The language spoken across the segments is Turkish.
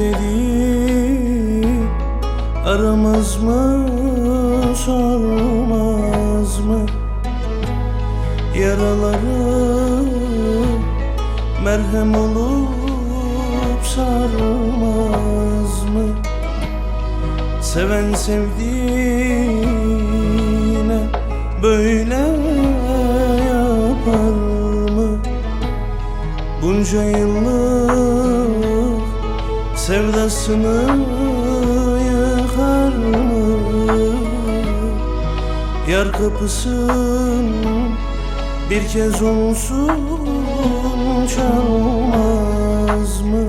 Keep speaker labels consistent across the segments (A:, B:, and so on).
A: dedi, aramaz mı, sormaz mı? Yaraları merhem olup sarmaz mı? Seven sevdiğine böyle yapar mı? Bunca yıllık sevdasını yıkar mı? Yar kapısın bir kez olsun çalmaz mı?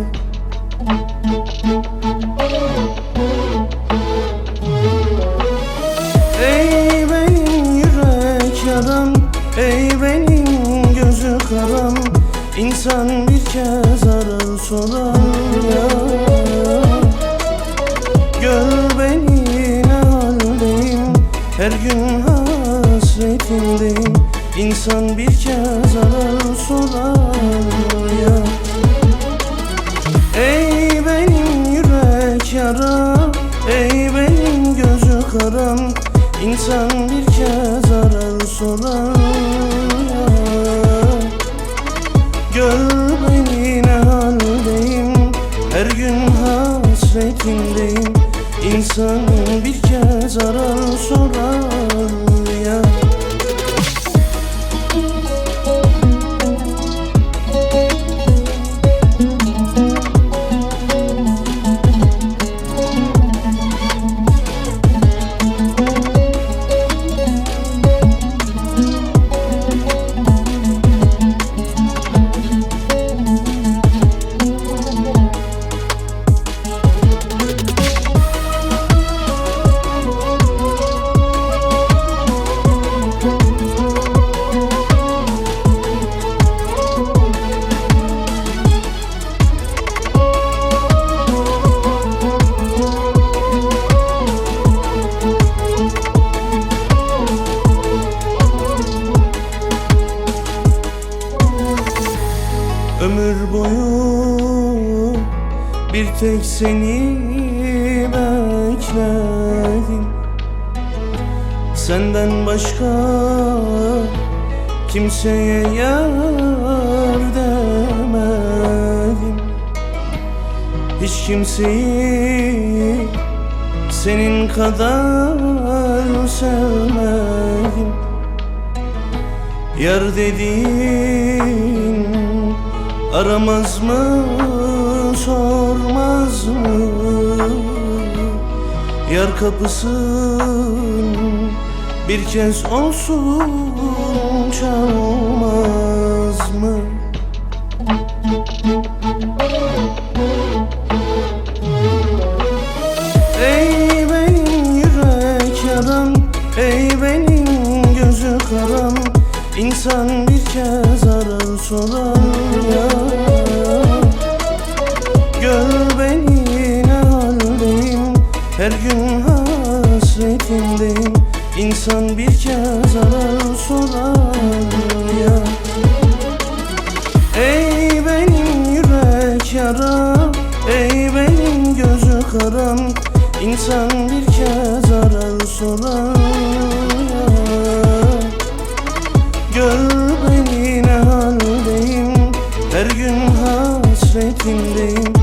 A: Ey benim yürek yaram, ey benim gözü karam, İnsan bir kez arar sorar ya. Gör beni ne haldeyim, her gün hasretindeyim, İnsan bir kez arar sorar ya. Ey benim yürek yaram, ey benim gözü karam, İnsan bir kez arar sorar ya. Gör beni ne haldeyim, her gün hasretindeyim, İnsan bir kez arar sorar ya. Ömür boyu bir tek seni bekledim, senden başka kimseye yar demedim. Hiç kimseyi senin kadar sevmedim. Yar dediğin aramaz mı, sormaz mı? Yar kapısın bir kez olsun çalmaz mı? Ey benim yürek yaram, ey benim gözü karam, İnsan bir kez arar sorar ya. Gör beni ne haldeyim, her gün hasretindeyim, İnsan bir kez arar sorar ya. Ey benim yürek yaram, ey benim gözü karam, İnsan bir kez arar sorar ya. Gör beni ne haldeyim, her gün hasretindeyim,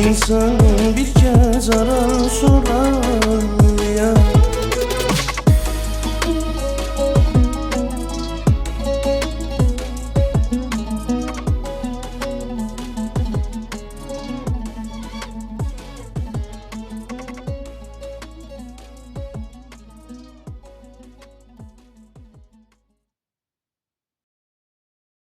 A: İnsan bir kez arar sorar